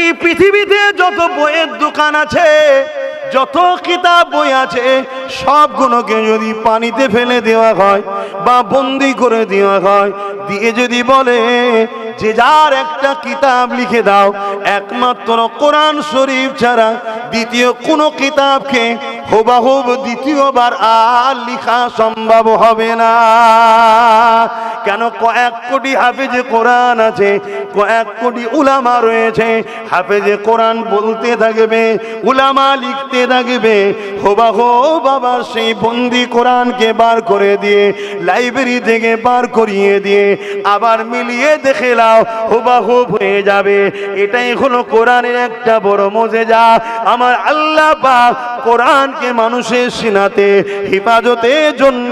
এই পৃথিবীতে যত বইয়ের দোকান আছে, যত কিতাব বই আছে, সবগুলোকে যদি পানিতে ফেলে দেওয়া হয় বা বন্দি করে দেওয়া হয়, দিয়ে যদি বলে যে যার একটা কিতাব লিখে দাও, একমাত্র কোরআন শরীফ ছাড়া দ্বিতীয় কোনো কিতাবকে হুবহুব দ্বিতীয়বার আর লেখা সম্ভব হবে না। কেন? কয়েক কোটি হাফেজে কোরআন আছে, কয়েক কোটি উলামা রয়েছে। হাফেজে কোরআন বলতে থাকবে, উলামা লিখতে থাকবে, হুবহুব বাবা সেই বন্দি কোরআনকে বার করে দিয়ে, লাইব্রেরি থেকে বার করিয়ে দিয়ে আবার মিলিয়ে দেখে নাও, হুবহুব হয়ে যাবে। এটাই হলো কোরআনের একটা বড় মুজিজা। আমার আল্লাহ পাক কোরআনকে মানুষের সিনাতে হেফাজতের জন্য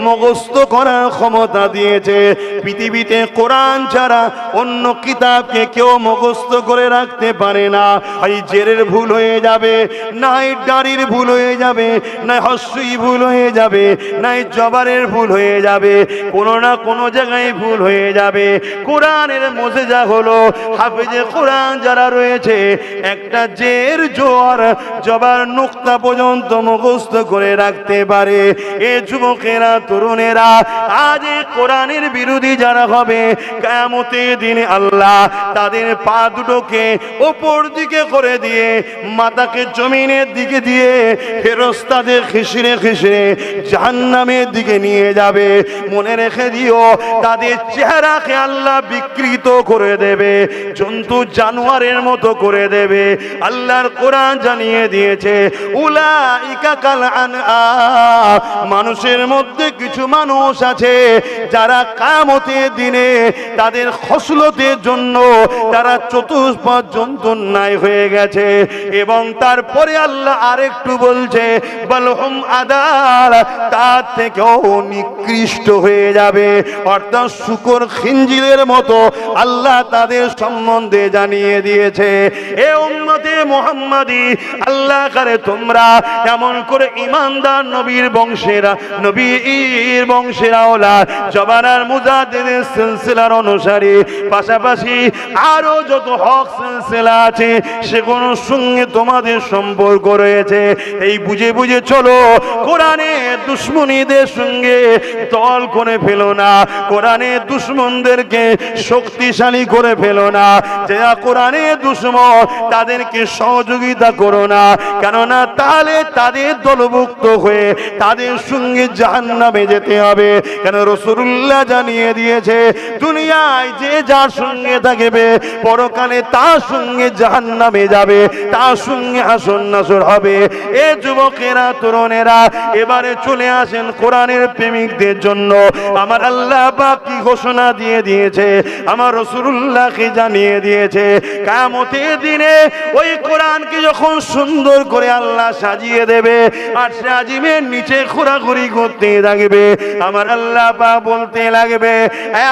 মুখস্থ করার ক্ষমতা দিয়েছে। পৃথিবীতে কোরআন ছাড়া অন্য কিতাবকে কেউ মুখস্থ করে রাখতে পারে না। এই জেরের ভুল হয়ে যাবে, নাই দাড়ির ভুল হয়ে যাবে, নাই হস্যই ভুল হয়ে যাবে, নাই জবারের ভুল হয়ে যাবে, কোনো না কোনো জায়গায় ভুল হয়ে যাবে। কোরআনের মুজিজা হলো হাফেজে কোরআন যারা রয়েছে, একটা জের জোয়ার জবার নুক্তা পর্যন্ত মুখস্থ করে রাখতে পারে। এ যুবকেরা, তরুণেরা, আজ কোরআনের বিরোধী যারা হবে, কিয়ামতের দিনে আল্লাহ তাদের পা দুটোকে উপর দিকে করে দিয়ে মাথাকে জমিনের দিকে দিয়ে ফেরেশতাদের খিসরে খিসরে জাহান্নামের দিকে নিয়ে যাবে। মনে রেখে দিও, তাদের চেহারাকে আল্লাহ বিকৃত করে দেবে, জন্তু জানোয়ারের মতো করে দেবে। আল্লাহর কোরআন জানিয়ে দিয়েছে, উলাইকা কাল আনআম, মানুষের মধ্যে কিছু মানুষ আছে যারা কিয়ামতের দিনে তাদের খসলতের জন্য তারা চতুষ্পদ জন্তুর ন্যায় হয়ে গেছে। এবং তারপরে আল্লাহ আরেকটু বলছে, বালহুম আদাল, তার থেকেও নিকৃষ্ট হয়ে যাবে। অর্থাৎ শুকর খিঞ্জিলের মতো আল্লাহ তাদের সম্বন্ধে জানিয়ে দিয়েছে। এ উম্মতে মুহাম্মাদি, আল্লাহ করে তোমরা এমন করে ইমানদার নবীর বংশেরা, নবীর বংশের আওলাদ, জবানার মুজাদ্দিদের সিলসিলার অনুসারী, পাশাপাশি আরো যত হক সিলসিলা আছে সেগুলোর সঙ্গে তোমাদের সম্পর্ক রয়েছে। এই বুঝে বুঝে চলো, কোরআনের দুশ্মনীদের সঙ্গে দল করে ফেলো না, কোরআনের দুশ্মনদেরকে শক্তিশালী করে ফেলো না। যারা কোরআনের দুশ্মন তাদেরকে সহযোগিতা করো না, কেননা তাহলে তাদের দলভুক্ত হয়ে তাদের সঙ্গে জাহান্নামে যেতে হবে। কেন? রাসূলুল্লাহ জানিয়ে দিয়েছে, দুনিয়ায় যে যার সঙ্গে থাকবে পরকালে তার সঙ্গে জাহান্নামে যাবে, তার সঙ্গে হাসর নাসর হবে। এ যুবকেরা, তরুণেরা, এবারে চলে আসেন কোরআনের প্রেমিকদের জন্য। আমার আল্লাহ পাক কি ঘোষণা দিয়ে দিয়েছে, আমার রাসূলুল্লাহকে জানিয়ে দিয়েছে, কিয়ামতের দিনে ওই কোরআনকে যখন সুন্দর করে আল্লাহ সাজিয়ে দেবে আর সাজিমের নিচে ঘোরাঘুরি করতে লাগবে, আমার আল্লাহ পাক বলতে লাগবে,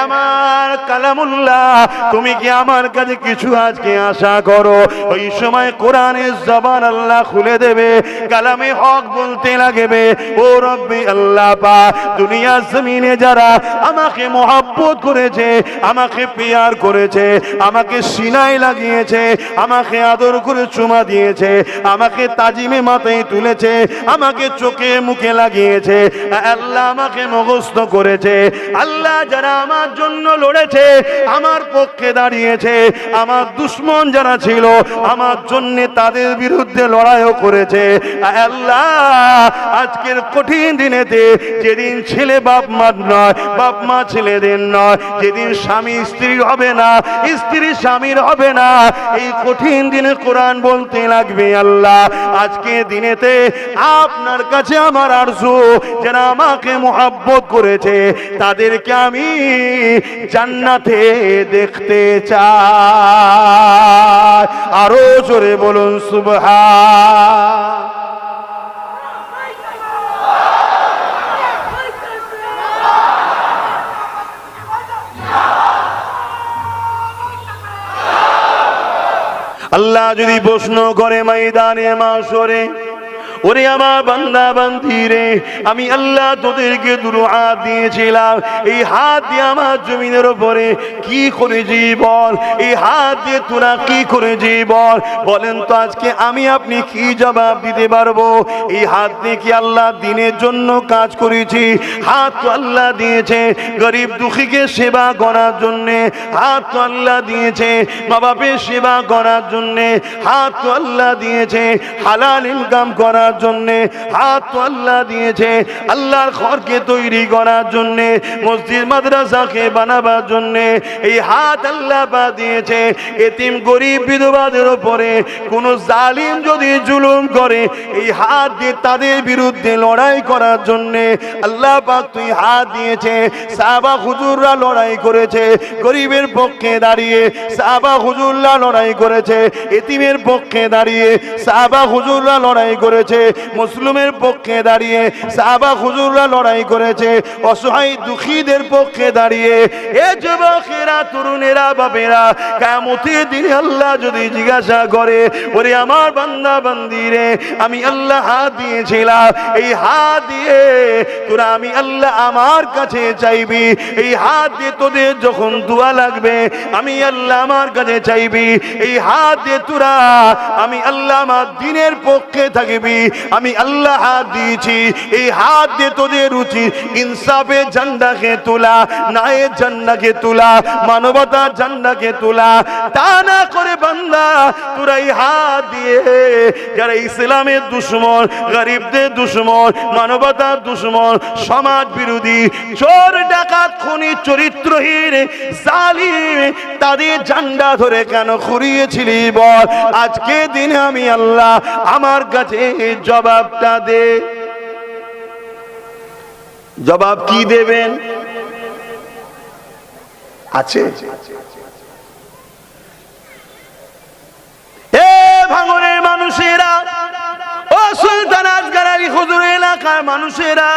আমার কালামুল্লাহ, তুমি কি আমার কাছে কিছু আজকে আশা করো? ওই সময় কোরআনের জবান আল্লাহ খুলে দেবে, কালামে হক বলতে লাগবে, ও রব্বি আল্লাহ পাক, দুনিয়া জমিনে যারা আমাকে মহব্বত করেছে, আমাকে পিয়ার করেছে, আমাকে সিনায় লাগিয়েছে, আমাকে আদর করে চুমা দিয়েছে, আমাকে তাজিমে মাথায় তুলেছে, আমাকে চোখে মুখে লাগিয়েছে, আল্লাহ আমাকে মুখস্থ করেছে, আল্লাহ যারা আমার জন্য লড়েছে, আমার পক্ষে দাঁড়িয়েছে, আমার দুশ্মন যারা ছিল আমার জন্য তাদের বিরুদ্ধে লড়াইও করেছে, আল্লাহ আজকের কঠিন দিনেতে, যেদিন ছেলে বাপ মার নয়, বাপ মা ছেলেদের নয়, যেদিন স্বামী স্ত্রী হবে না, স্ত্রী স্বামীর হবে না, এই কঠিন দিনে কোরআন বলতে লাগবে, আল্লাহ আজকে দিনেতে আপনার কাছে আমার আরজু, যারা আমাকে মুহাব্বত করেছে তাদেরকে আমি জান্নাতে দেখতে চাই। আরো জোরে বলুন সুবহান। আল্লাহ যদি প্রশ্ন করে ময়দানে মাশরে, ওরে আমার বান্দা বান্দিরে, আমি আল্লাহ তোদেরকে দুটো হাত দিয়েছিলাম, এই হাত দিয়ে আমার জমিনের উপরে কি করেছি বল, এই হাত দিয়ে তোরা কি করেছি বল, বলেন তো আজকে আমি আপনি কি জবাব দিতে পারবো? এই হাত দিয়ে কি আল্লাহ দিনের জন্য কাজ করেছি? হাত তো আল্লাহ দিয়েছে গরিব দুঃখীকে সেবা করার জন্যে, হাত তো আল্লাহ দিয়েছে মা বাপের সেবা করার জন্যে, হাত তো আল্লাহ দিয়েছে হালাল ইনকাম করার জন্যে, হাত তো আল্লাহ দিয়েছে আল্লাহর ঘরকে তৈরি করার জন্যে, মসজিদ মাদ্রাসাকে বানাবার জন্যে। এই হাত আল্লাহ পা দিয়েছে এতিম গরিব বিধবাদের উপরে কোন জালিম যদি জুলুম করে, এই হাত দিয়ে তাদের বিরুদ্ধে লড়াই করার জন্যে আল্লাহ পাক তুই হাত দিয়েছে। সাহাবা হুজুররা লড়াই করেছে গরিবের পক্ষে দাঁড়িয়ে, সাহাবা হুজুররা লড়াই করেছে এতিমের পক্ষে দাঁড়িয়ে, সাহাবা হুজুররা লড়াই করেছে মুসলিমের পক্ষে দাঁড়িয়ে, সাহাবা হুজুররা লড়াই করেছে অসহায় দুঃখীদের পক্ষে দাঁড়িয়ে। এ যুবকেরা, তরুণেরা, বাপেরা, কিয়ামতের দিনে আল্লাহ যদি জিজ্ঞাসা করে, ওরে আমার বান্দা বান্দিরে, আমি আল্লাহ হাত দিয়েছিলাম, এই হাত দিয়ে তোরা আমি আল্লাহ আমার কাছে চাইবি, এই হাত দিয়ে তোদের যখন দোয়া লাগবে আমি আল্লাহ আমার কাছে চাইবি, এই হাত দিয়ে তোরা আমি আল্লাহ আমার দিনের পক্ষে থাকবি, আমি আল্লাহ হাত দিয়েছি, এই হাত দিয়ে তোদের উচিত ইনসাফের ঝান্ডাকে তোলা, ন্যায়ের ঝান্ডাকে তোলা, মানবতার ঝান্ডাকে তোলা। তা না করে বান্দা তোরা এই হাত দিয়ে যারা ইসলামের দুশ্মন, গরিবদের দুশ্মন, মানবতার দুশ্মন, সমাজ বিরোধী, চোর ডাকাত খুনি চরিত্রহীন জালিম, তাদের ঝান্ডা ধরে কেন ঘুরিয়েছিলি বল? আজকে দিনে আমি আল্লাহ আমার কাছে জবাবটা দে। জবাব কি দেবেন? আছে এ ভাঙনের মানুষেরা, ও সুলতান আজগার আলী হুজুর এলাকার মানুষেরা,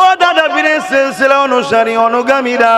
ও দাদা পীরের সিলসিলা অনুসারী অনুগামীরা,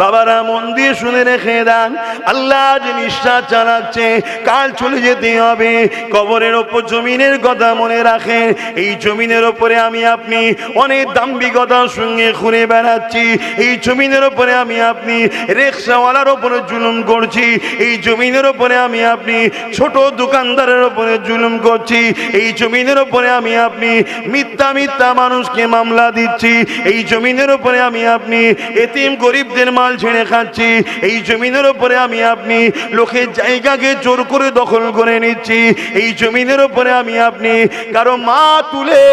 বাবারা মন দিয়ে শুনে রেখে দেন, আল্লাহ যে নিঃশ্বাস চালাচ্ছে কাল চলে যেতে হবে। কবরের ওপর জমিনের কথা মনে রাখেন, এই জমিনের ওপরে আমি আপনি অনেক দাম্ভিকতার সঙ্গে ঘুরে বেড়াচ্ছি, এই জমিনের ওপরে আমি আপনি রিকশাওয়ালার ওপরে জুলুম করছি, এই জমিনের ওপরে আমি আপনি ছোট দোকানদারের ওপরে জুলুম করছি, এই জমিনের ওপরে আমি আপনি মিথ্যা মিথ্যা মানুষকে মামলা দিচ্ছি, এই জমিনের উপরে আমি আপনি এতিম গরিবদের মাল ছেড়ে খাচ্ছি, এই জমিনের উপরে আমি আপনি লোকের জায়গাকে জোর করে দখল করে নিচ্ছি, এই জমিনের উপরে আমি আপনি কারো মা তুলে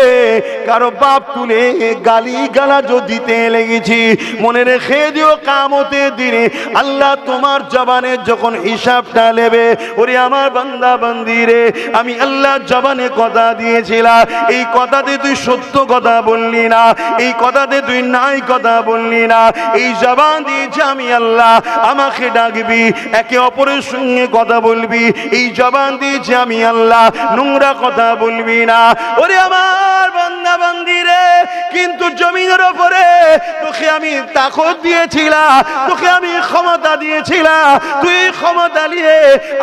কারো বাপ তুলে গালি গালাজ দিতে লেগেছি। মনে রেখে দিও কিয়ামতের দিনে আল্লাহ তোমার জবানের যখন হিসাবটা নেবে, ওরে আমার বান্দা বান্দিরে, আমি আল্লাহ জবানে কথা দিয়েছিলাম, এই কথাতে তুই সত্য কথা বললি না, এই কথাতে তুই নাই কথা বললি না, এই জবান দিয়েছে আমি আল্লাহ, আমাকে ডাকবি, একে অপরের সঙ্গে কথা বলবি, এই জবান দিয়েছে আমি আল্লাহ, নোংরা কথা বলবি না। ওরে আমার বান্দা বান্দিরে, কিন্তু জমিনের উপরে তোকে আমি তাকত দিয়েছিলাম, তোকে আমি ক্ষমতা দিয়েছিলাম, তুই ক্ষমতা নিয়ে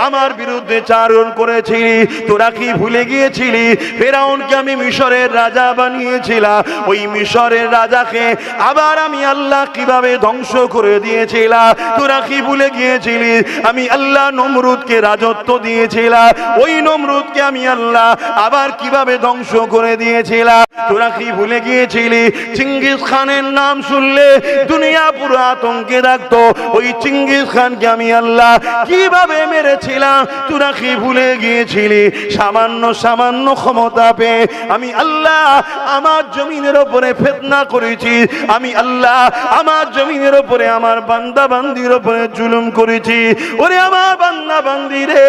আমার বিরুদ্ধে চারণ করেছিলি। তোরা কি ভুলে গিয়েছিলি ফেরাউনকে আমি মিশরের রাজা বানিয়েছিলাম? ওই মিশরের রাজাকে আবার আমি আল্লাহ কিভাবে ধ্বংস করে দিয়েছিলাম? তোরা কি ভুলে গিয়েছিলি আমি আল্লাহ নমরুদকে রাজত্ব দিয়েছিলাম? ওই নমরুদকে আমি আল্লাহ আবার কিভাবে ধ্বংস করে দিয়েছিলাম? তোরা কি ভুলে গিয়েছিলি চিঙ্গিস খানের নাম শুনলে দুনিয়া পুরো আতঙ্কে রাখতো? ওই চিঙ্গিস খানকে আমি আল্লাহ কিভাবে মেরেছিলাম? তোরা কি ভুলে গিয়েছিলি সামান্য সামান্য ক্ষমতা পেয়ে আমি আল্লাহ আমার জমিনের উপরে ফিতনা করেছি, আমি আল্লাহ আমার জমিনের উপরে আমার বান্দা বান্দির উপরে জুলুম করেছি। ওরে আমার বান্দা বান্দিরে,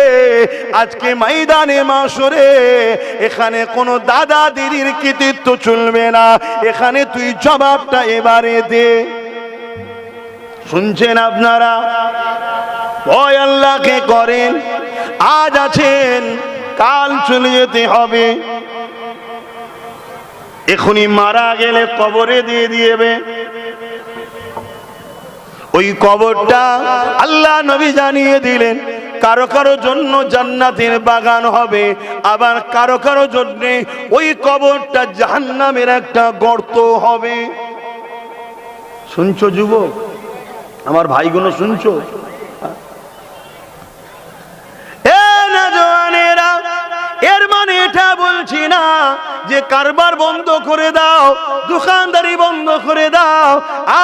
আজকে ময়দানে মাশরে এখানে কোনো দাদা দিদির কৃতিত্ব চলবে না, এখানে তুই জবাবটা এবারে দে। শুনছেন আপনারা? ভয় আল্লাহকে করেন, আজ আছেন কাল চলে যেতে হবে, এখনই মারা গেলে কবরে দিয়ে দিবে। ওই কবরটা আল্লাহ নবী জানিয়ে দিলেন কারো কারো জন্য জান্নাতের বাগান হবে, আবার কারো কারো জন্য ওই কবরটা জাহান্নামের একটা গর্ত হবে। শুনছো যুবক, আমার ভাইগুলো শুনছো? এর মানে এটা বলছি না যে কারবার বন্ধ করে দাও, দোকানদারি বন্ধ করে দাও,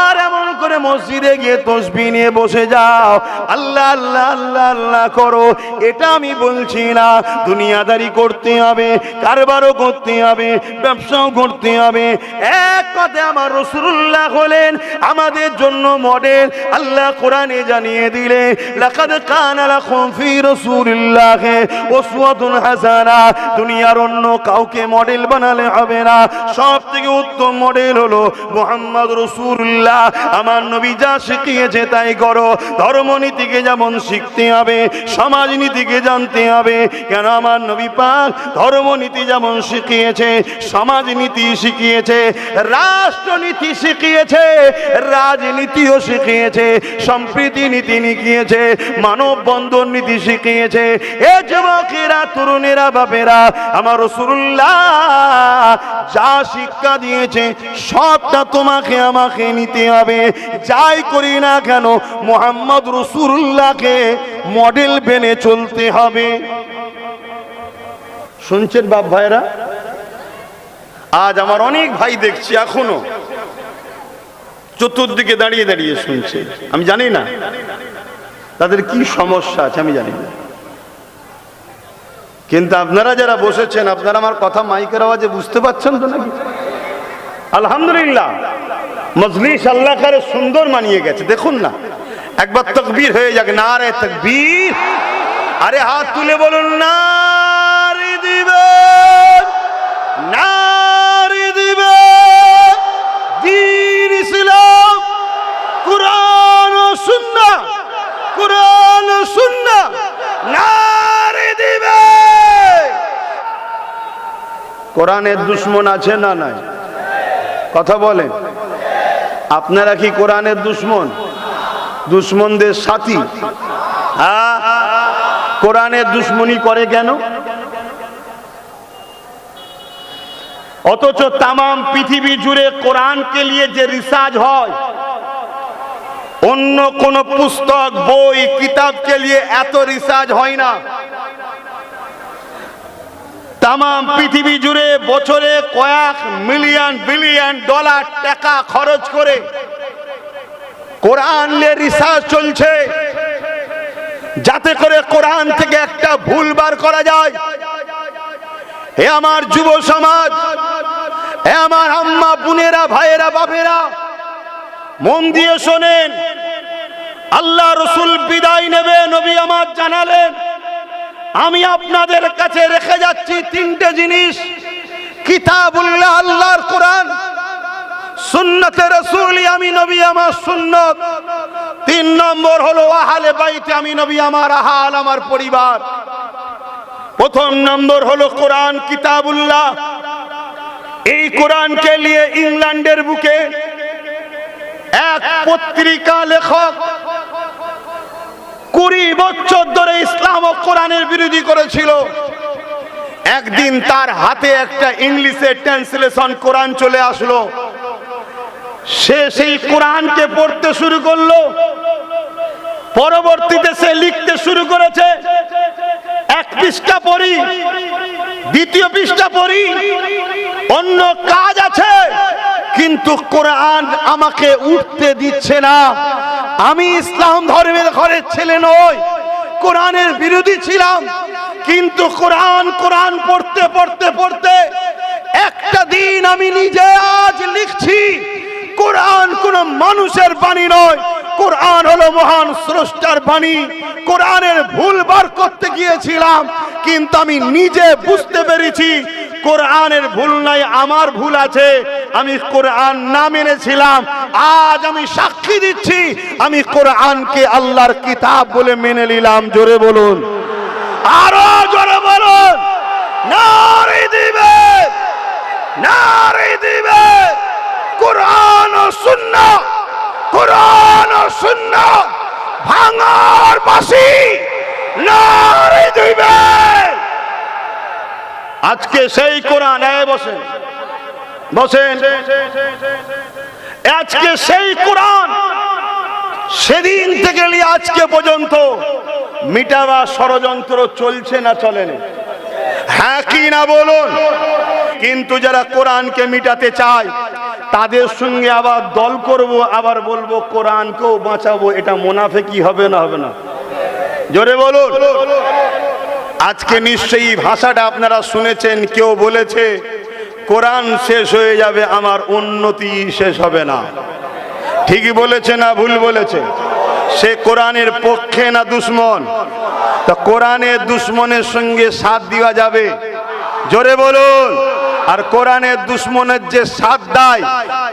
আর এমন করে মসজিদে গিয়ে তাসবিহ নিয়ে বসে যাও, আল্লাহ আল্লাহ আল্লাহ আল্লাহ করো, এটা আমি বলছি না। দুনিয়াদারি করতে হবে, কারবারও করতে হবে, ব্যবসাও করতে হবে। এক কথায় আমার রাসূলুল্লাহ হলেন আমাদের জন্য মডেল। আল্লাহ কোরআনে জানিয়ে দিলে, লাকাদ কানা লাকুম ফি রাসূলিল্লাহি উসওয়াতুন হাসানাহ। দুনিয়ার অন্য কাউকে মডেল বানালে হবে না, সব থেকে উত্তম মডেল হলো মুহাম্মদ রাসূলুল্লাহ। আমার নবী যা শিখিয়েছে তাই করো। ধর্মনীতিকে যেমন শিখতে হবে, সমাজনীতিকে জানতে হবে। কেন আমার নবী পাক ধর্মনীতি যেমন শিখিয়েছে, সমাজনীতি শিখিয়েছে, রাষ্ট্রনীতি শিখিয়েছে, রাজনীতিও শিখিয়েছে, সম্প্রীতি নীতি শিখিয়েছে, মানব বন্ধন নীতি শিখিয়েছে। এ যুবকেরা, তরুণেরা, বাপেরা, আমার রাসূলুল্লাহ যা শিক্ষা দিয়েছে সবটা তোমাকে আমাকে নিতে হবে। যাই করি না কেন মুহাম্মদ রাসূলুল্লাহকে মডেল বেনে চলতে হবে। শুনছেন বাপ ভাইরা? আজ আমার অনেক ভাই দেখছি এখনো চতুর্দিকে দাঁড়িয়ে দাঁড়িয়ে শুনছে। আমি জানি না তাদের কি সমস্যা আছে, আমি জানি না, কিন্তু আপনারা যারা বসেছেন, আপনারা আমার কথা মাইকের আওয়াজে বুঝতে পাচ্ছেন তো নাকি? আলহামদুলিল্লাহ, মজলিস আল্লাহ করে সুন্দর মানিয়ে গেছে। দেখুন না, একবার তাকবীর হয়ে যাক, নারে তাকবীর। আরে হাত তুলে বলুন নারে দিবেন, নারে দিবেন। দ্বীন ইসলাম, কুরআন ও সুন্নাহ, কুরআন ও সুন্নাহ, নারে দিবেন। কোরআনের দুশমন আছে না নাই? কথা বলেন, আপনারা কি কোরআনের দুশমন? দুশমনদের সাথী? কোরআনের দুশমনি করে কেন? অথচ তামাম পৃথিবী জুড়ে কোরআনকে নিয়ে যে রিসার্চ হয়, অন্য কোন পুস্তক, বই, কিতাবকে নিয়ে এত রিসার্চ হয় না। তামাম পৃথিবী জুড়ে বছরে কয়েক মিলিয়ন বিলিয়ন ডলার টাকা খরচ করে কোরআন নিয়ে রিসার্চ চলছে, যাতে করে কোরআন থেকে একটা ভুল বার করা যায়। হে আমার যুব সমাজ, হে আমার আম্মা বোনেরা, ভাইয়েরা, বাপেরা, মন দিয়ে শোনেন। আল্লাহ রসুল বিদায় নেবে, নবী আমার জানালেন, আমি আপনাদের কাছে রেখে যাচ্ছি তিনটে জিনিস: কিতাবুল্লাহ আল্লাহর কোরআন, সুন্নতে রাসূলি আমি নবী আমার সুন্নত, 3 নম্বর হলো আহলে বাইতে আমি নবী আমার আহাল আমার পরিবার। প্রথম নম্বর হলো কোরআন কিতাবুল্লাহ। এই কোরআনকে নিয়ে ইংল্যান্ডের বুকে এক পত্রিকা লেখক 20 বছর ধরে ইসলাম ও কোরআনের বিরোধী করেছিল। একদিন তার হাতে একটা ইংলিশে ট্রান্সলেশন কোরআন চলে আসলো। সে সেই কোরআনকে পড়তে শুরু করলো। পরবর্তীতে সে লিখতে শুরু করেছে, 1 পৃষ্ঠা পড়ি, 2য় পৃষ্ঠা পড়ি, অন্য কাজ আছে, কিন্তু কোরআন আমাকে উঠতে দিচ্ছে না। আমি ইসলাম ধর্মের ঘরের ছেলে নই, কোরআনের বিরোধী ছিলাম, কিন্তু কোরআন কোরআন পড়তে পড়তে পড়তে একটা দিন আমি নিজে আজ লিখছি, কোরআন কোন মানুষের বাণী নয়, কোরআন হলো মহান স্রষ্টার বাণী। কোরআনের ভুল বার করতে গিয়েছিলাম, কিন্তু আমি নিজে বুঝতে পেরেছি কোরআনের ভুল নাই, আমার ভুল আছে। আমি কোরআন না মেনেছিলাম, আজ আমি সাক্ষী দিচ্ছি আমি কোরআনকে আল্লাহর কিতাব বলে মেনে নিলাম। জোরে বলুন, আরো জোরে বলুন, নারে দিবে, নারে দিবে। কোরআন ও সুন্নাহ, কোরআন ও সুন্নাহ ভাঙার বাঁশি নারে তাকবীর। আজকে সেই কোরআন, বসেন বসেন, আজকে সেই কোরআন সেদিন থেকে আজকে পর্যন্ত মিটাবার ষড়যন্ত্র চলছে না চলে না? হ্যাঁ কি না বলুন? কিন্তু যারা কোরআনকে মিটাতে চায় তাদের সঙ্গে আবার দল করব, আবার বলবো কোরআনকেও বাঁচাবো, এটা মুনাফিকি হবে না হবে না? জোরে বলুন। আজকে নিশ্চয়ই ভাষাটা আপনারা শুনেছেন, কেউ বলেছে কোরআন শেষ হয়ে যাবে আমার উন্নতি শেষ হবে না। ঠিকই বলেছে না ভুল বলেছে? সে কোরআনের পক্ষে না দুশ্মন? তা কোরআনের দুশ্মনের সঙ্গে সাথ দেওয়া যাবে? জোরে বলুন। আর কোরআনের দুশ্মনের যে সাথ দেয়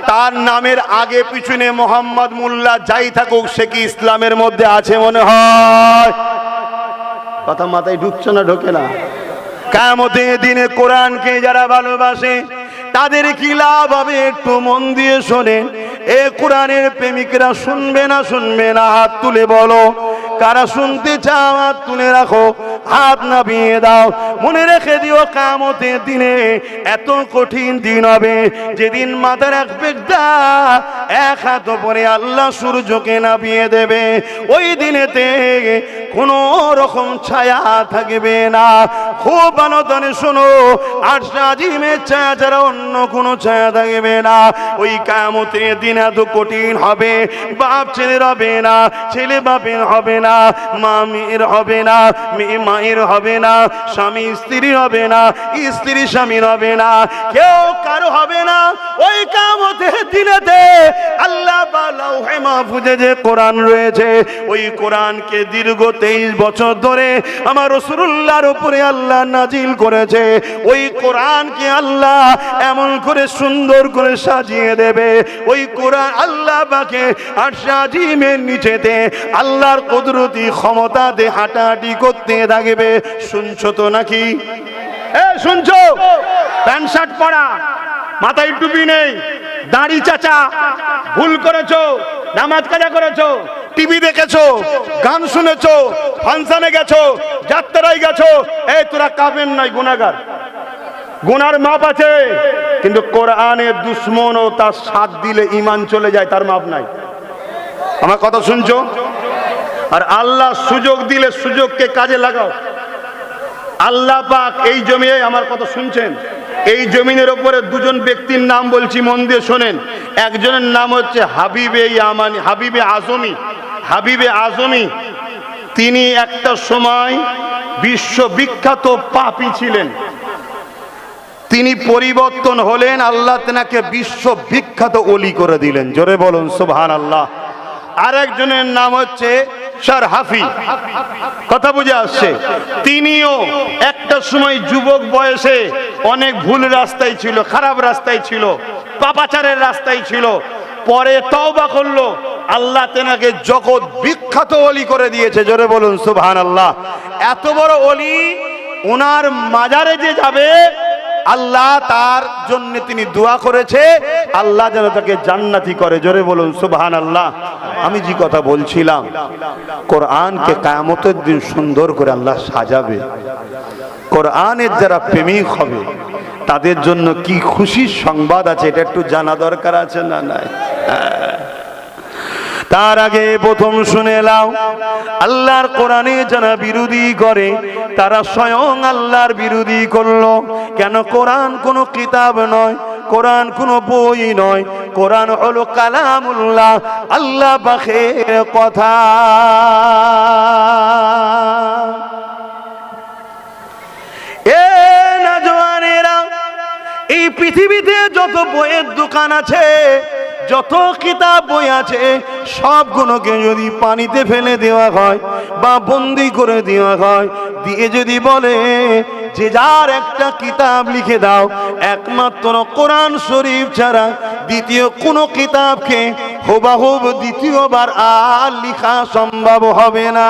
তার নামের আগে পিছনে মোহাম্মদ মোল্লা যাই থাকুক, সে কি ইসলামের মধ্যে আছে মনে হয়? কথা মাথায় ঢুকছে না? ঢোকে না? কিয়ামতের দিনে কোরআনকে যারা ভালোবাসে তাদের কি লাভ হবে? একটু মন দিয়ে শোনেন। এ কোরআনের প্রেমিকরা শুনবে না শুনবে না? হাত তুলে বলো কারা শুনতে চাও, হাত তুলে রাখো, হাত নামিয়ে দাও। মনে রেখে দিও কিয়ামতের দিনে এত কঠিন দিন হবে যেদিন মাথার এক বেগটা এক হাত উপরে আল্লাহ সূর্যকে নামিয়ে দেবে। ওই দিনেতে কোনো রকম ছায়া থাকবে না। খুব ভালো করে শোনো, আরশ আজিমের ছায়া ছাড়া অন্য কোনো ছায়া থাকবে না। ওই কিয়ামতের দিন এত কঠিন হবে, বাপ ছেলের হবে না, ছেলে বাপের হবে না, মা মেয়ের হবে না, মেয়ে মায়ের হবে না, স্বামী স্ত্রীর হবে না, স্ত্রী স্বামীর হবে না, কেউ কারো হবে না। ওই কিয়ামতের দিনেতে আল্লাহ লাউহে মাহফুজে যে কোরআন রয়েছে, ওই কোরআনকে দীর্ঘ 23 বছর ধরে আমার রাসূলুল্লাহর উপরে আল্লাহ নাজিল করেছে। ওই কোরআনকে আল্লাহ এমন করে সুন্দর করে সাজিয়ে দেবে, ওই কোরআন আল্লাহ পাকে আরশ আজিমের নিচেতে আল্লাহর কুদরতি ক্ষমতাতে হাঁটাহাঁটি করতে থাকবে। শুনছো তো নাকি? শুনছো? প্যান্ট শার্ট পরা, মাথায় টুপি নেই, দাড়ি চাচা, ভুল করেছো, নামাজ কাজা করেছো, টিভি দেখেছো, গান শুনেছো, ফাংশনে গেছো, যাত্রায় গেছো, এই তোরা কাফের নয়, গুনাহগার। গুনার মাপ আছে, কিন্তু কোরআনের দুশ্মন ও তার সাথ দিলে ঈমান চলে যায়, তার মাপ নাই। আমার কথা শুনছো? আর আল্লাহ সুযোগ দিলে সুযোগকে কাজে লাগাও। আল্লাহ পাক এই জমিনে, আমার কথা শুনছেন, এই জমিনের উপরে দুজন ব্যক্তির নাম বলছি, মন দিয়ে শোনেন। একজনের নাম হচ্ছে হাবিবে ইয়ামানি, হাবিবে আজমি। হাবিবে আজমি তিনি একটা সময় বিশ্ববিখ্যাত পাপী ছিলেন। তিনি পরিবর্তন হলেন, আল্লাহ তেনাকে বিশ্ববিখ্যাত ওলি করে দিলেন। জোরে বলুন সুবহানাল্লাহ। আরেকজনের নাম হচ্ছে শারহাফি। কথা বুঝে আসছে? তিনিও একটা সময় যুবক বয়সে অনেক ভুল রাস্তায় ছিল, খারাপ রাস্তায় ছিল, পাপাচারের রাস্তায় ছিল। পরে তওবা করলো, আল্লাহ তেনাকে জগৎ বিখ্যাত ওলি করে দিয়েছে। জোরে বলুন সুবহানাল্লাহ। এত বড় ওলি, ওনার মাজারে যে যাবে আল্লাহ তার জন্য তিনি দোয়া করেছে, আল্লাহ যেন তাকে জান্নাতি করে। জোরে বলুন সুবহানাল্লাহ। আমি যে কথা বলছিলাম, কোরআনকে কিয়ামতের দিন সুন্দর করে আল্লাহ সাজাবে। কোরআনের যারা প্রেমিক হবে তাদের জন্য কি খুশির সংবাদ আছে, এটা একটু জানা দরকার আছে না? নাই? তার আগে প্রথম শুনে নাও, আল্লাহর কোরআনে যারা বিরোধী করে তারা স্বয়ং আল্লাহর বিরোধী করলো। কেন? কোরআন কোনো কিতাব নয়, কোরআন কোনো বই নয়, কোরআন হলো কালামুল্লাহ, আল্লাহ পাকের কথা। এ নওজওয়ানেরা, এই পৃথিবীতে যত বইয়ের দোকান আছে, যত কিতাব বই আছে, সবগুলোকে যদি পানিতে ফেলে দেওয়া হয় বা বন্দি করে দেওয়া হয়, দিয়ে যদি বলে যে যার একটা কিতাব লিখে দাও, একমাত্র কোরআন শরীফ ছাড়া দ্বিতীয় কোনো কিতাবকে হুবহু দ্বিতীয়বার আর লেখা সম্ভব হবে না।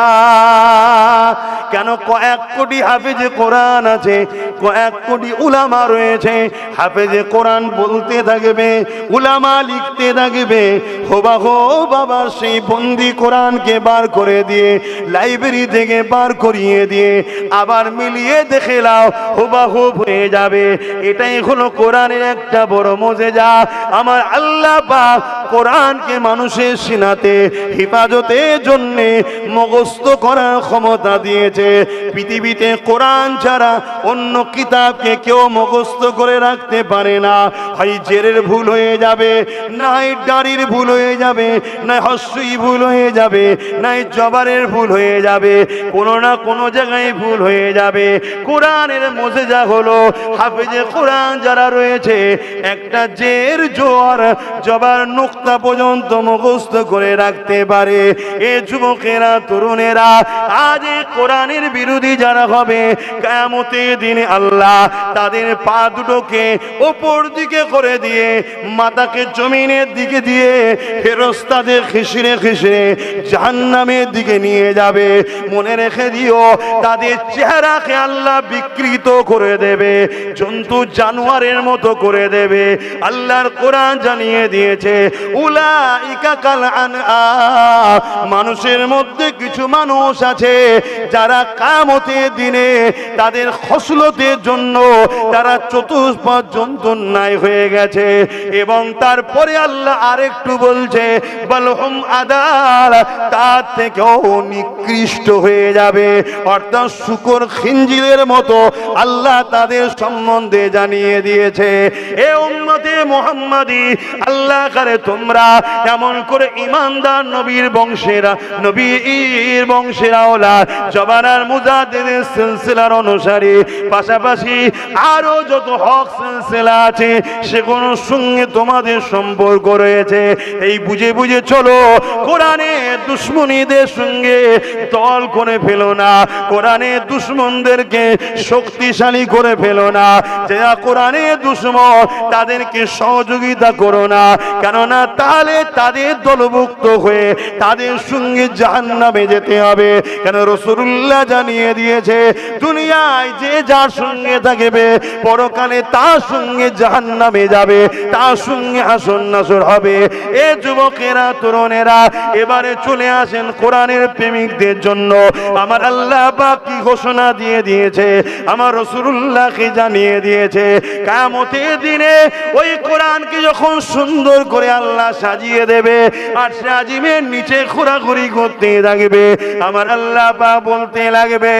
কেন কয়েক কোটি হাফেজে কোরআন আছে, কয়েক কোটি উলামা রয়েছে। হাফেজে কোরআন বলতে থাকবে, উলামা লিখতে থাকবে, হোবাহো বাবা সেই বন্দি কোরআনকে বার করে দিয়ে, লাইব্রেরি থেকে বার করিয়ে দিয়ে আবার মিলিয়ে দেখে নাও, হুবাহুব হয়ে যাবে। এটাই হলো কোরআনের একটা বড় মুজিজা। আমার আল্লাহ পাক কোরআনকে মানুষের সিনাতে হেফাজতের জন্য মুখস্থ করার ক্ষমতা দিয়েছে। পৃথিবীতে কোরআন ছাড়া অন্য কিতাবকে কেউ মুখস্থ করে রাখতে পারে না। হয় জেরের ভুল হয়ে যাবে, নাই দাড়ির ভুল হয়ে যাবে, নাই হস্যই ভুল হয়ে যাবে, নাই জবারের ভুল হয়ে যাবে, কোনো না কোনো জায়গায় ভুল হয়ে যাবে। কোরআনের মুজিজা হলো হাফেজে কোরআন যারা রয়েছে একটা জের জোয়ার জবার নুক্তা পর্যন্ত মুখস্থ করে রাখতে পারে। এ যুবকেরা তরুণেরা আজ কোরআনের বিরোধী যারা হবে, কিয়ামতের দিনে আল্লাহ তাদের পা দুটোকে উপর দিকে করে দিয়ে মাথাকে জমিনের দিকে দিয়ে ফেরেশতাদের খিসরে খিসরে জাহান্নামের দিকে নিয়ে যাবে। মনে রেখে দিও, তাদের চেহারাকে আল্লাহ বিকৃত করে দেবে, জন্তু জানোয়ারের মতো করে দেবে। আল্লাহর কোরআন জানিয়ে দিয়েছে, উলাইকা কাল আনআম, মানুষের মধ্যে কিছু মানুষ আছে যারা কিয়ামতের দিনে তাদের খসলতের জন্য তারা চতুষ্পদ জন্তুর ন্যায় হয়ে গেছে। এবং তারপরে আল্লাহ আরেকটু বলছে, বালহুম আদাল, তার থেকেও নিকৃষ্ট হয়ে যাবে। অর্থাৎ শুকর খিঞ্জিরের মতো আল্লাহ তাদের সম্বন্ধে জানিয়ে দিয়েছে। এ উম্মতে মুহাম্মাদি, আল্লাহ করে তোমরা এমন করে ইমানদার নবীর বংশেরা, নবীর বংশের আওলাদ, জবানার মুজাদ্দিদের সিলসিলার অনুসারী, পাশাপাশি আরো যত হক সিলসিলা আছে সেগুলোর সঙ্গে তোমাদের সম্পর্ক রয়েছে। এই বুঝে বুঝে চলো, কোরআনের দুশ্মনীদের সঙ্গে দল করে ফেলো না, কোরআনের দুশ্মনদেরকে শক্তিশালী করে ফেলো না। যারা কোরআনের দুশ্মন তাদেরকে সহযোগিতা করো না, কেননা তাহলে তাদের দলভুক্ত হয়ে তাদের সঙ্গে জাহান্নামে যেতে হবে। কেন রাসূলুল্লাহ জানিয়ে দিয়েছে, দুনিয়ায় যে যার সঙ্গে থাকবে পরকালে তার সঙ্গে জাহান্নামে যাবে, তার সঙ্গে হাসর নাসর হবে। এ যুবকেরা তরুণেরা এবারে চলে আসেন কোরআনের প্রেমিকদের জন্য। আমার আল্লাহ পাক কি ঘোষণা দিয়ে দিয়েছে, আমার রাসূলুল্লাহকে জানিয়ে দিয়েছে, কিয়ামতের দিনে ওই কোরআনকে যখন সুন্দর করে আল্লাহ সাজিয়ে দেবে আর সাজিমের নিচে ঘোরাঘুরি করতে লাগবে, আমার আল্লাহ পাক বলতে লাগবে,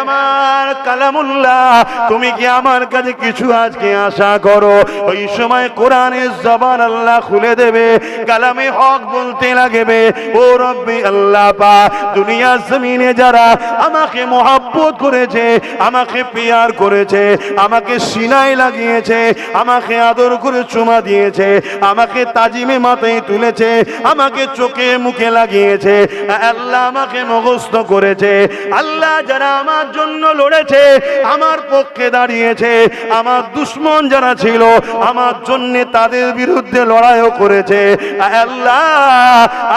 আমার কালামুল্লাহ তুমি কি আমার কাছে কিছু আজকে আশা করো? ওই সময় কোরআনের জবান আল্লাহ খুলে দেবে, কালামে হক বলতে লাগবে, ও রব্বি আল্লাহ পাক, দুনিয়া জমিনে যারা আমাকে মহব্বত করেছে, আমাকে পিয়ার করেছে, আমাকে সিনায় লাগিয়েছে, আমাকে আদর করে চুমা দিয়েছে, আমাকে তাজিমে মাথায় তুলেছে, আমাকে চোখে মুখে লাগিয়েছে, আল্লাহ আমাকে মুখস্থ করেছে, আল্লাহ যারা আমার জন্য লড়েছে, আমার পক্ষে দাঁড়িয়েছে, আমার দুশ্মন যারা ছিল আমার জন্য তাদের বিরুদ্ধে লড়াইও করেছে, আল্লাহ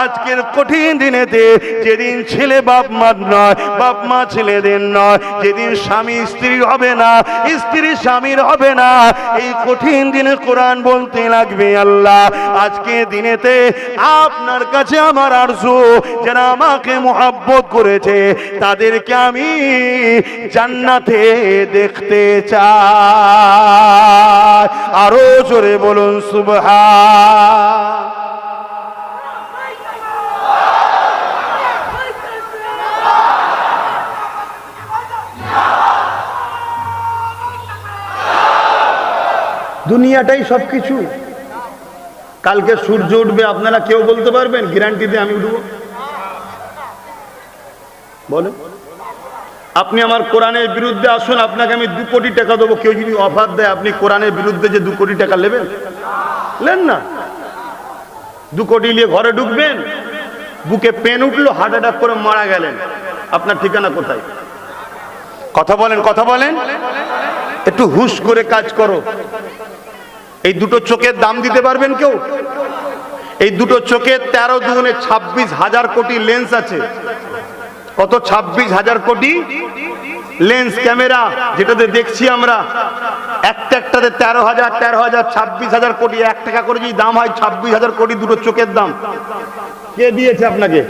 আজকের কঠিন দিনেতে যেদিন ছেলে বাপ মা নয়, বাপ মা ছেলেদের নয়, যেদিন স্বামী স্ত্রী হবে না, স্ত্রী স্বামীর হবে না, এই কঠিন দিনে কোরআন বলতে লাগবে, আল্লাহ আজকে দিনেতে আপনার কাছে আমার আরজু, যারা আমাকে মুহাব্বত করেছে তাদেরকে আমি জান্নাতে দেখতে চাই। আরো জোরে বলুন সুবহান। দুনিয়াটাই সবকিছু। কালকে সূর্য উঠবে আপনারা কেউ বলতে পারবেন? গ্যারান্টি দিয়ে আমি উঠবো? বলেন। আপনি আমার কোরআনের বিরুদ্ধে আসুন, আপনাকে আমি 2 কোটি টাকা দেবো। কেউ যদি অফার দেয় আপনি কোরআনের বিরুদ্ধে যে 2 কোটি টাকা নেবেন? নেন না। 2 কোটি নিয়ে ঘরে ঢুকবেন, বুকে পেন উঠলো, হার্ট অ্যাটাক করে মারা গেলেন, আপনার ঠিকানা কোথায়? কথা বলেন, কথা বলেন। একটু হুশ করে কাজ করো। এই 2টো চোখের দাম দিতে পারবেন কেউ? এই 2টো চোখের 13 দুগুণে 26,000 কোটি লেন্স আছে। কত? 26,000 কোটি লেন্স ক্যামেরা, যেটাতে দেখছি আমরা একটাতে 13,000 26,000 কোটি। 1 টাকা করে যদি দাম হয় 26,000 কোটি দুটো চোখের দাম। কে দিয়েছে আপনাকে?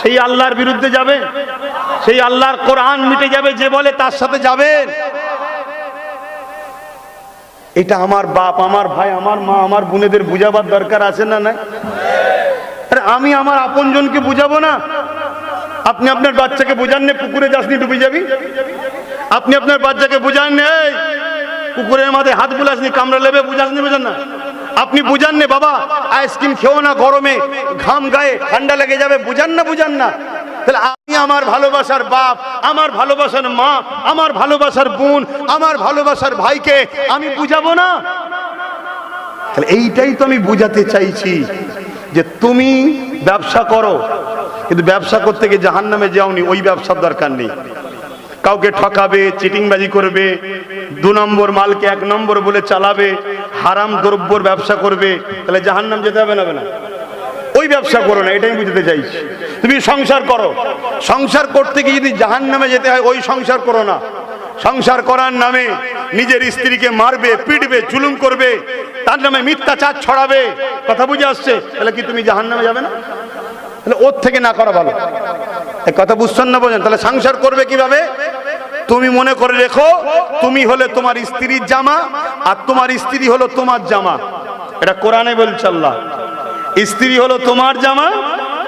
সেই আল্লাহর বিরুদ্ধে যাবে? সেই আল্লাহর কোরআন মিটে যাবে যে বলে, তার সাথে যাবেন? এটা আমার বাপ, আমার ভাই, আমার মা, আমার বোনেদের বুঝাবার দরকার আছে না? নাই? আরে আমি আমার আপনজনকে বুঝাবো না? আপনি আপনার বাচ্চাকে বুঝান না পুকুরে যাসনি ডুবে যাবি? আপনি আপনার বাচ্চাকে বুঝান না এই পুকুরের মাথায় হাত বুলাসনি কামড়া লেবে, বুঝাসনি? বুঝান না? আপনি বুঝান না বাবা আইসক্রিম খেও না, গরমে ঘাম গায়ে ঠান্ডা লেগে যাবে, বুঝান না? বুঝান না? তাহলে আমি আমার ভালোবাসার বাপ, আমার ভালোবাসার মা, আমার ভালোবাসার বোন, আমার ভালোবাসার ভাইকে আমি বুঝাবো না? তাহলে এইটাই তো আমি বুঝাতে চাইছি যে তুমি ব্যবসা করো, কিন্তু ব্যবসা করতে গিয়ে জাহান্নামে যাওনি, ওই ব্যবসার দরকার নেই। কাউকে ঠকাবে, চিটিংবাজি করবে, 2 নম্বর মালকে 1 নম্বর বলে চালাবে, হারাম দ্রব্যর ব্যবসা করবে, তাহলে জাহান্নাম যেতে হবে না? ওই ব্যবসা করো না, এটাই বুঝতে চাইছি। তুমি সংসার করো, সংসার করতে গিয়ে যদি জাহান্নামে যেতে হয় ওই সংসার করো না। সংসার করার নামে নিজের স্ত্রীকে মারবে, পিটবে, জুলুম করবে, তার নামে মিথ্যাচার ছড়াবে, কথা বুঝে আসছে? তাহলে কি তুমি জাহান্নামে যাবে না? তাহলে ওর থেকে না করা ভালো। এই কথা বুঝছেন না? বোঝেন? তাহলে সংসার করবে কিভাবে? তুমি মনে করে রেখো তুমি হলে তোমার স্ত্রীর জামা, আর তোমার স্ত্রী হলো তোমার জামা। এটা কোরআনে বলছে আল্লাহ। স্ত্রী হলো তোমার জামা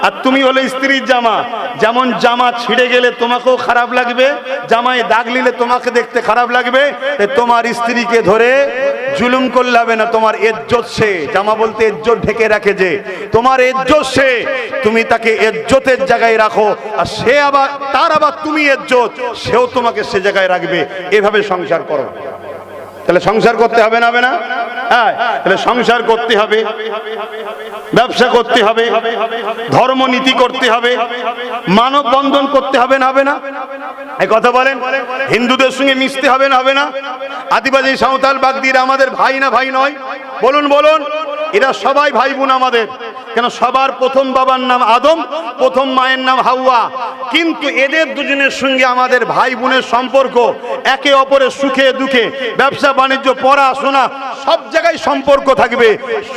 আর তুমি হলো স্ত্রীর জামা। যেমন জামা ছিঁড়ে গেলে তোমাকেও খারাপ লাগবে, জামায় দাগ নিলে তোমাকে দেখতে খারাপ লাগবে, তোমার স্ত্রীকে ধরে জুলুম করলে হবে না। তোমার ইজ্জত সে, জামা বলতে ইজ্জত ঢেকে রাখে যে, তোমার ইজ্জত সে, তুমি তাকে ইজ্জতের জায়গায় রাখো, আর সে আবার তার আবার তুমি ইজ্জত, সেও তোমাকে সে জায়গায় রাখবে। এভাবে সংসার করো। তাহলে সংসার করতে হবে না? হবে না? হ্যাঁ, তাহলে সংসার করতে হবে, ব্যবসা করতে হবে, ধর্ম নীতি করতে হবে, মানব বন্ধন করতে হবে না? হবে না? এই কথা বলেন। হিন্দুদের সঙ্গে মিশতে হবে না? হবে না? আদিবাসী, সাঁওতাল, বাগদিরা আমাদের ভাই না ভাই নয়? বলুন বলুন। এরা সবাই ভাই বোন আমাদের। কেন? সবার প্রথম বাবার নাম আদম, প্রথম মায়ের নাম হাওয়া। কিন্তু এদের দুজনের সঙ্গে আমাদের ভাই বোনের সম্পর্ক, একে অপরের সুখে দুঃখে, ব্যবসা বাণিজ্য, পড়াশোনা, সব জায়গায় সম্পর্ক থাকবে।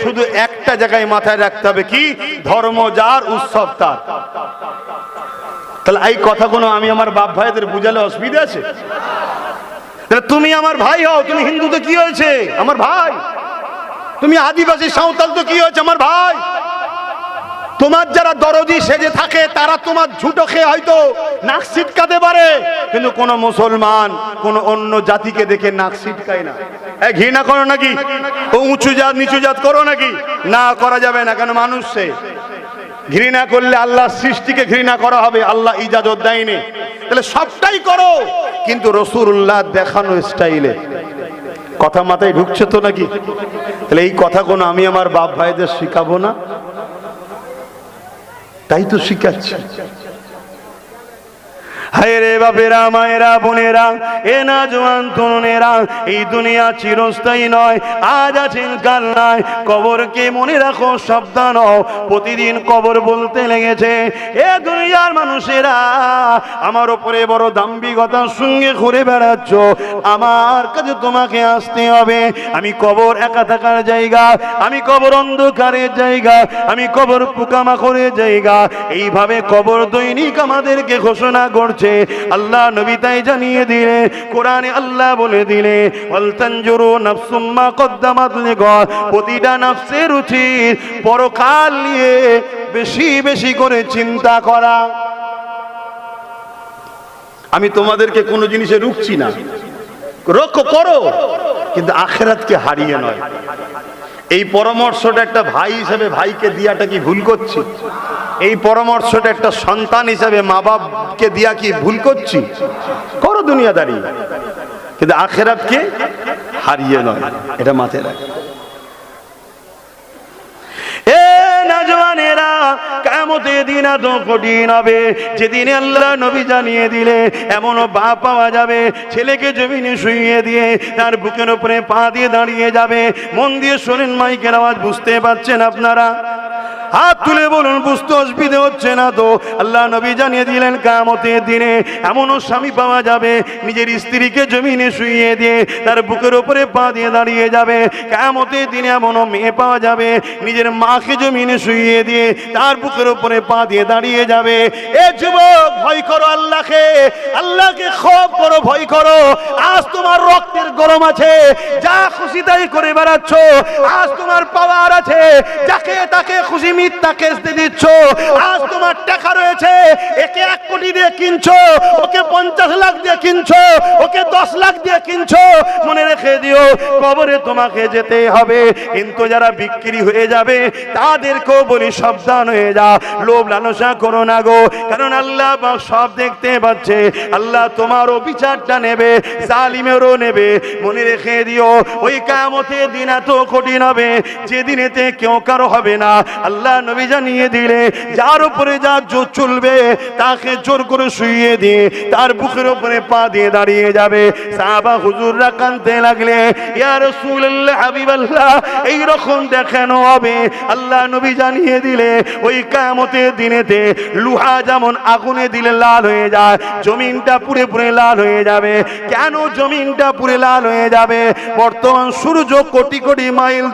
শুধু একটা জায়গায় মাথায় রাখতে হবে, কি? ধর্ম যার, উৎসব তার। তাহলে এই কথাগুলো আমি আমার বাপ ভাইদের বুঝালে অসুবিধা আছে? তুমি আমার ভাই হও, তুমি হিন্দু তো কি হয়েছে? আমার ভাই। তুমি আদিবাসী, সাঁওতাল তো কি হয়েছে? আমার ভাই। তোমার যারা দরদি সেজে থাকে তারা তোমার ঝুটো খেয়ে হয়তো নাক ছিটকাতে পারে, কিন্তু কোন মুসলমান কোন অন্য জাতিকে দেখে নাক ছিটকায় না। ঘৃণা করো নাকি? ও উঁচু জাত নিচু জাত করো নাকি? না, করা যাবে না। কেন? মানুষ সে। ঘৃণা করলে আল্লাহর সৃষ্টিকে ঘৃণা করা হবে, আল্লাহ ইজাজত দেয়নি। তাহলে সবটাই করো, কিন্তু রাসূলুল্লাহ দেখানো স্টাইলে। কথা মাথায় ঢুকছে তো নাকি? তাহলে এই কথাগুলো আমি আমার বাপ ভাইদের শিখাবো না? তাই তো শিখাচ্ছি। হায় রে বাপেরা, মায়েরা, বোনেরা, এ না জওয়ান তরুণেরা, এই দুনিয়া চিরস্থায়ী নয়, আজ আছেন কাল নাই। কবরকে মনে রাখো, সাবধান হও, প্রতিদিন কবর বলতে লেগেছে। এ দুনিয়ার মানুষেরা, আমার উপরে বড় দাম্ভিকতার সঙ্গে ঘুরে বেড়াচ্ছ, আমার কাছে তোমাকে আসতে হবে। আমি কবর একা থাকার জায়গা, আমি কবর অন্ধকারের জায়গা, আমি কবর পোকামাকড়ের জায়গা। এইভাবে কবর দৈনিক আমাদেরকে ঘোষণা করছে। আল্লাহ নবী তাই জানিয়ে দিলে, কোরআনে আল্লাহ বলে দিলে, ওয়াল তানজুরু নাফসুম মা কদ্দামাত লিগাদ। প্রতিটা নফসের উচিত পরকাল নিয়ে বেশি বেশি করে চিন্তা করা। আমি তোমাদেরকে কোনো জিনিসে রুখছি না, রক্ষা করো, কিন্তু আখিরাতকে হারিয়ে নয়। এই পরামর্শটা একটা ভাই হিসেবে ভাইকে দিয়াটা কি ভুল করছি? এই পরামর্শটা একটা সন্তান হিসেবে মা বাপকে দিয়া কি ভুল করছি? করো দুনিয়াদারি, কিন্তু আখিরাতকে হারিয়ে নয়। এটা মাথায় রাখ। এ নওজওয়ানেরা, কিয়ামতের দিন এত কঠিন হবে, যেদিনে আল্লাহ নবী জানিয়ে দিলে এমনও বাপ পাওয়া যাবে, ছেলেকে জমিনে শুইয়ে দিয়ে তার বুকের উপরে পা দিয়ে দাঁড়িয়ে যাবে। মন দিয়ে শোনেন, মাইকের আওয়াজ বুঝতে পারছেন আপনারা? হাত তুলে বলুন, বুঝতে অসুবিধে হচ্ছে না তো? আল্লাহ নবী জানিয়ে দিলেন কিয়ামতের দিনে এমনও স্বামী পাওয়া যাবে নিজের স্ত্রীকে জমিনে শুইয়ে দিয়ে তার বুকের উপরে পা দিয়ে দাঁড়িয়ে যাবে। কিয়ামতের দিনে এমনও মেয়ে পাওয়া যাবে নিজের মাকে জমিনে শুইয়ে দিয়ে তার বুকের উপরে পা দিয়ে দাঁড়িয়ে যাবে। এ যুবক, ভয় করো আল্লাহকে, আল্লাহকে খৌফ করো, ভয় করো। আজ তোমার রক্তের গরম আছে, যা খুশি তাই করে বেড়াচ্ছ। আজ তোমার পাওয়ার আছে, যাকে তাকে খুশি মিথ্যা কেস দিয়ে দিচ্ছ। আজ তোমার টাকা রয়েছে, একে 1 কোটি দিয়ে কিনছো, ওকে 50 লাখ দিয়ে কিনছো, ওকে 10 লাখ দিয়ে কিনছো। মনে রেখে দিও, কবরে তোমাকে যেতে হবে। কিন্তু যারা বিক্রি হয়ে যাবে তাদেরকেও বলি সাবধান হয়ে যা, লোভ লালসা করো না গো, কারণ আল্লাহ পাক সব দেখতে পাচ্ছে। আল্লাহ তোমারও বিচারটা নেবে, জালিমেরও নেবে। মনে রেখে দিও, ওই কিয়ামতের দিন এত কঠিন হবে যেদিনেতে কেউ কারো হবে না। আল্লাহ নবী জানিয়ে দিলে যার উপরে যা জোর চলবে তাকে জোর করে শুইয়ে দিয়ে তার বুকের উপরে পা দিয়ে দাঁড়িয়ে যাবে। সাহাবা হুজুররা কাঁদতে লাগলে, ইয়া রাসূলুল্লাহ, হাবিবাল্লাহ, এই রকম দেখানো হবে। আল্লাহ নবী জানিয়ে দিলে ওই কিয়ামতের দিনেতে লোহা যেমন আগুনে দিলে লাল হয়ে যায়, জমিনটা পুড়ে পুড়ে লাল হয়ে যাবে। কেন জমিনটা পুড়ে লাল হয়ে যাবে? বর্তমান সূর্য কোটি কোটি মাইল